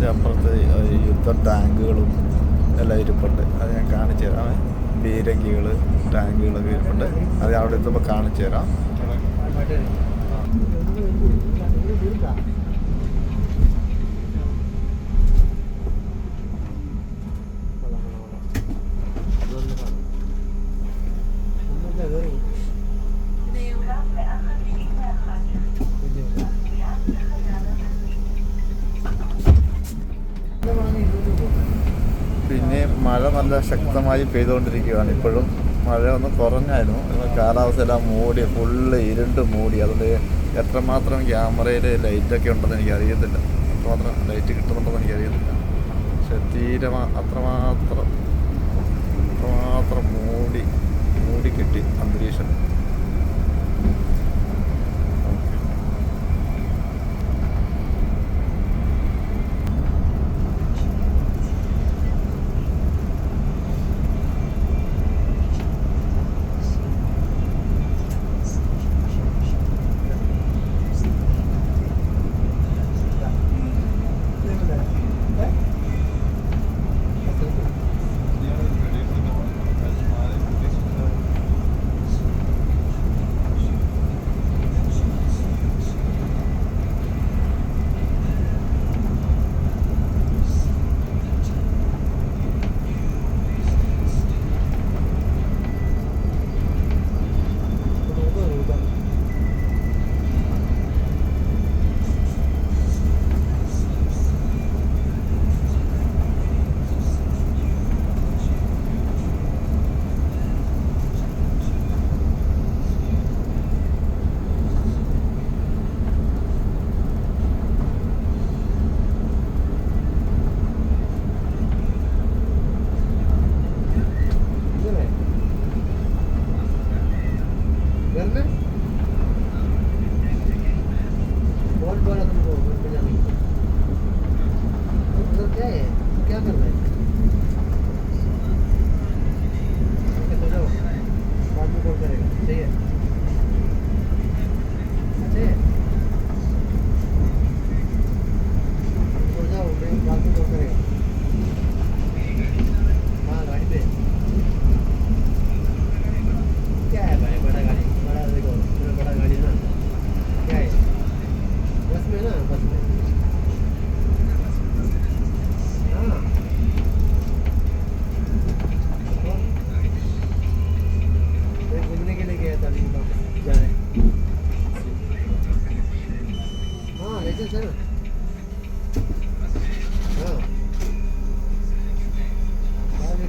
മറ്റേ അപ്പുറത്ത് യുദ്ധ ടാങ്കുകളും എല്ലാം ഇരിപ്പുണ്ട്. അത് ഞാൻ കാണിച്ചു തരാം. ബീരങ്കികൾ, ടാങ്കുകളൊക്കെ ഇരിപ്പുണ്ട്. അത് അവിടെ എത്തുമ്പോൾ കാണിച്ചു തരാം. പിന്നെ മഴ നല്ല ശക്തമായി പെയ്തുകൊണ്ടിരിക്കുകയാണ്. ഇപ്പോഴും മഴ ഒന്ന് കുറഞ്ഞായിരുന്നു. കാലാവസ്ഥയെല്ലാം മൂടി, ഫുള്ള് ഇരുണ്ട് മൂടി. അതുകൊണ്ട് എത്രമാത്രം ക്യാമറയിൽ ലൈറ്റൊക്കെ ഉണ്ടെന്ന് എനിക്കറിയത്തില്ല, എത്രമാത്രം ലൈറ്റ് കിട്ടുന്നുണ്ടെന്ന് എനിക്കറിയത്തില്ല. പക്ഷെ തീരെ അത്രമാത്രം മൂടി കെട്ടി അന്തരീക്ഷം.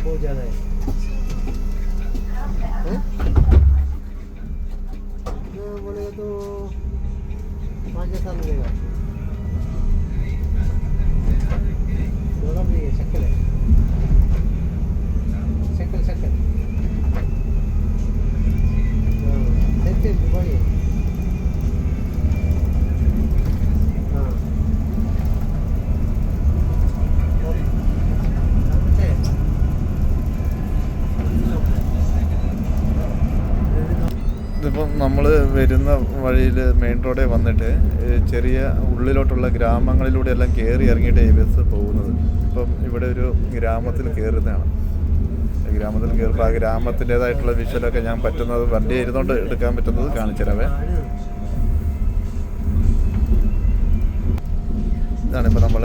बहुत ज़्यादा है। बोलेगा तो 5 साल मिलेगा। नहीं है, शक्ल है, शक्ल बढ़िया। ഇതിപ്പം നമ്മൾ വരുന്ന വഴിയിൽ മെയിൻ റോഡിൽ വന്നിട്ട് ചെറിയ ഉള്ളിലോട്ടുള്ള ഗ്രാമങ്ങളിലൂടെ എല്ലാം കയറി ഇറങ്ങിയിട്ട് ഈ ബസ് പോകുന്നത്. ഇപ്പം ഇവിടെ ഒരു ഗ്രാമത്തിൽ കയറുന്നതാണ്. ഗ്രാമത്തിൽ കയറുമ്പോൾ ആ ഗ്രാമത്തിൻ്റേതായിട്ടുള്ള വിഷ്വലൊക്കെ ഞാൻ പറ്റുന്നത് വണ്ടി ഇരുന്നുകൊണ്ട് എടുക്കാൻ പറ്റുന്നത് കാണിച്ചു തരാവേ. ഇതാണിപ്പോൾ നമ്മൾ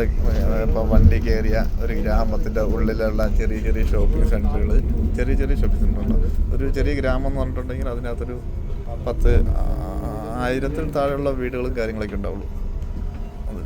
ഇപ്പം വണ്ടി കയറിയ ഒരു ഗ്രാമത്തിൻ്റെ ഉള്ളിലുള്ള ചെറിയ ചെറിയ ഷോപ്പിംഗ് സെൻറ്ററുകൾ. ചെറിയ ഷോപ്പിംഗ് സെൻറ്ററുണ്ട്. ഒരു ചെറിയ ഗ്രാമം എന്ന് പറഞ്ഞിട്ടുണ്ടെങ്കിൽ അതിനകത്തൊരു 10,000-ൽ താഴെയുള്ള വീടുകളും കാര്യങ്ങളൊക്കെ ഉണ്ടാവുള്ളൂ. അതിൽ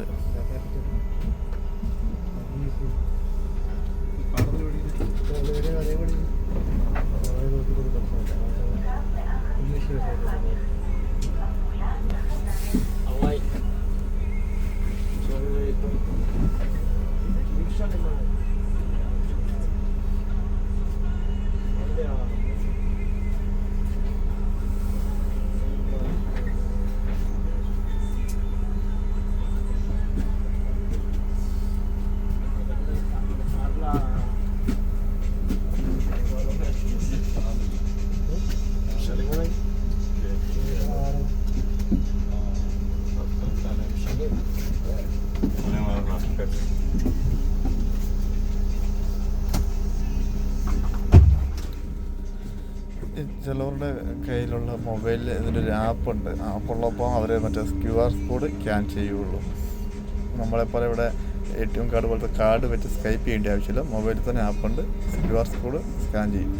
ചിലവരുടെ കയ്യിലുള്ള മൊബൈലിൽ ഇതിൻ്റെ ഒരു ആപ്പുണ്ട്. ആപ്പുള്ളപ്പോൾ അവർ മറ്റേ QR കോഡ് സ്കാൻ ചെയ്യുള്ളൂ. നമ്മളെപ്പോലെ ഇവിടെ ATM കാർഡ് പോലത്തെ കാർഡ് വെച്ച് സ്കൈപ്പ് ചെയ്യേണ്ട ആവശ്യമില്ല. മൊബൈലിൽ തന്നെ ആപ്പുണ്ട്, QR കോഡ് സ്കാൻ ചെയ്യും.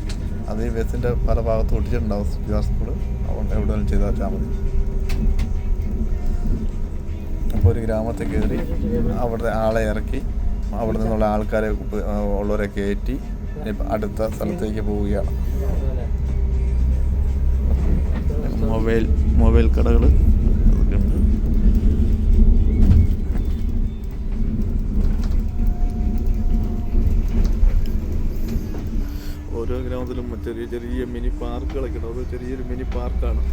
അത് ഈ ബസ്സിൻ്റെ പല ഭാഗത്തും ഒട്ടിച്ചിട്ടുണ്ടാവും QR കോഡ്. അവിടെ എവിടെയെങ്കിലും ചെയ്ത് വെച്ചാൽ മതി. അപ്പോൾ ഒരു ഗ്രാമത്തിൽ കയറി അവിടുത്തെ ആളെ ഇറക്കി അവിടെ നിന്നുള്ള ആൾക്കാരെ ഉള്ളവരെ കയറ്റി അടുത്ത സ്ഥലത്തേക്ക് പോവുകയാണ്. മൊബൈൽ കടകൾ അതൊക്കെ ഉണ്ട്. ഓരോ ഗ്രാമത്തിലും ചെറിയ ചെറിയ മിനി പാർക്കുകളൊക്കെ ഉണ്ട്. അത് ചെറിയൊരു മിനി പാർക്കാണ്.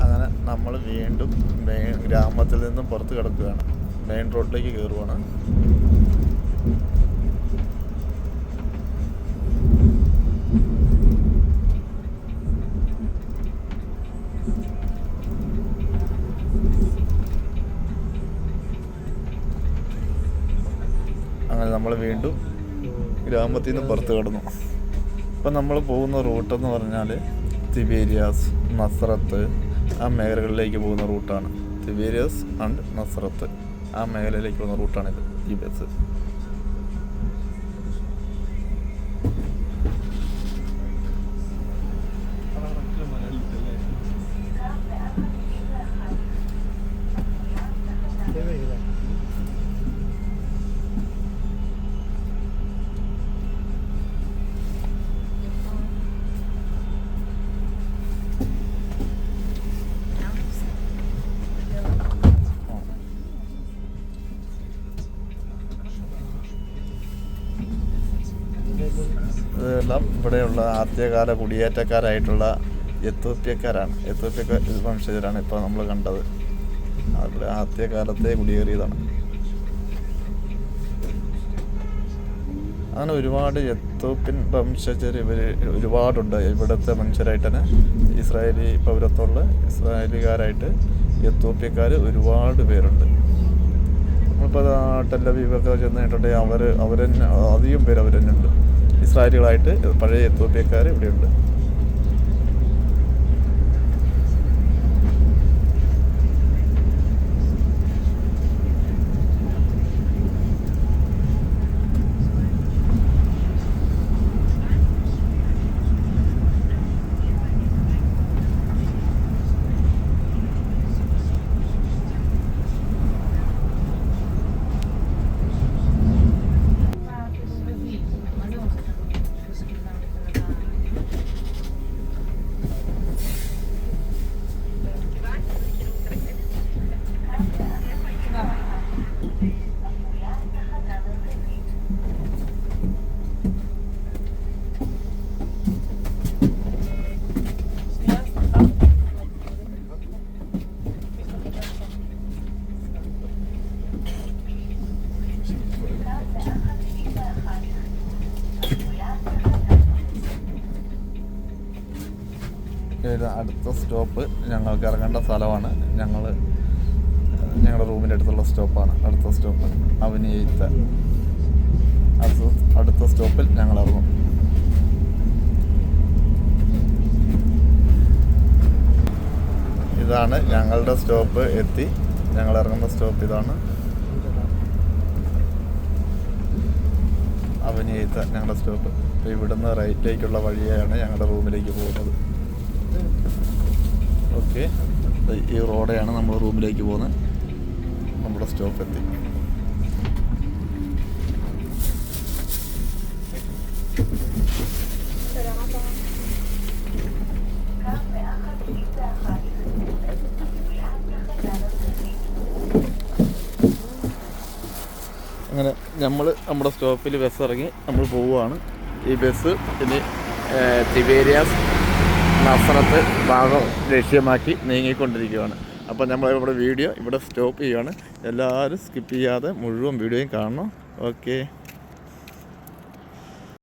അങ്ങനെ നമ്മൾ വീണ്ടും ഗ്രാമത്തിൽ നിന്നും പുറത്ത് കിടക്കുകയാണ്. മെയിൻ റോഡിലേക്ക് കയറുവാണ്. അങ്ങനെ നമ്മൾ വീണ്ടും ഗ്രാമത്തിൽ നിന്ന് പുറത്ത് കിടന്നു. ഇപ്പം നമ്മൾ പോകുന്ന റൂട്ടെന്ന് പറഞ്ഞാൽ തിബേരിയാസ്, നസ്രത്ത് ആ മേഖലകളിലേക്ക് പോകുന്ന റൂട്ടാണ്. തിബേരിയാസ് ആൻഡ് നസ്രത്ത് ആ മേഖലയിലേക്ക് പോകുന്ന റൂട്ടാണിത്, ഈ ബസ്. ഇതെല്ലാം ഇവിടെയുള്ള ആദ്യകാല കുടിയേറ്റക്കാരായിട്ടുള്ള എത്യോപ്യക്കാരാണ്. എത്യോപ്യക്കാർ വംശജരാണ് ഇപ്പോൾ നമ്മൾ കണ്ടത്. അവിടെ ആദ്യകാലത്തെ കുടിയേറിയതാണ്. അങ്ങനെ ഒരുപാട് എത്യോപ്യൻ വംശജർ ഒരുപാടുണ്ട് ഇവിടുത്തെ മനുഷ്യരായിട്ട് തന്നെ. ഇസ്രായേലി പൗരത്വമുള്ള ഇസ്രായേലികാരായിട്ട് എത്യോപ്യക്കാർ ഒരുപാട് പേരുണ്ട്. നമ്മളിപ്പോൾ ടെല്ലവീവൊക്കെ ചെന്നിട്ടുണ്ടെങ്കിൽ അവർ തന്നെ അധികം പേര് അവർ തന്നെ ഉണ്ട്. ഇസ്രായേലികളായിട്ട് പഴയ എത്യോപ്യക്കാർ ഇവിടെയുണ്ട്. അടുത്ത സ്റ്റോപ്പ് ഞങ്ങൾക്ക് ഇറങ്ങേണ്ട സ്ഥലമാണ്. ഞങ്ങളുടെ റൂമിൻ്റെ അടുത്തുള്ള സ്റ്റോപ്പാണ് അടുത്ത സ്റ്റോപ്പ്. അവനിയത്ത അടുത്ത സ്റ്റോപ്പിൽ ഞങ്ങൾ ഇറങ്ങും. ഇതാണ് ഞങ്ങളുടെ സ്റ്റോപ്പ്. എത്തി. ഞങ്ങൾ ഇറങ്ങുന്ന സ്റ്റോപ്പ് ഇതാണ്. അവനിയത്ത ഞങ്ങളുടെ സ്റ്റോപ്പ്. അപ്പോൾ ഇവിടുന്ന് റൈറ്റിലേക്കുള്ള വഴിയാണ് ഞങ്ങളുടെ റൂമിലേക്ക് പോകുന്നത്. ഓക്കെ, ഈ റോഡെയാണ് നമ്മൾ റൂമിലേക്ക് പോകുന്നത്. നമ്മുടെ സ്റ്റോപ്പ് എത്തി. അങ്ങനെ നമ്മൾ നമ്മുടെ സ്റ്റോപ്പിൽ ബസ് ഇറങ്ങി നമ്മൾ പോവുകയാണ്. ഈ ബസ് ഇനി തിബേരിയാസ് നസ്രത്ത് ഭാഗം ലക്ഷ്യമാക്കി നീങ്ങിക്കൊണ്ടിരിക്കുകയാണ്. അപ്പോൾ നമ്മളിവിടെ വീഡിയോ ഇവിടെ സ്റ്റോപ്പ് ചെയ്യുകയാണ്. എല്ലാവരും സ്കിപ്പ് ചെയ്യാതെ മുഴുവൻ വീഡിയോയും കാണണം. ഓക്കെ.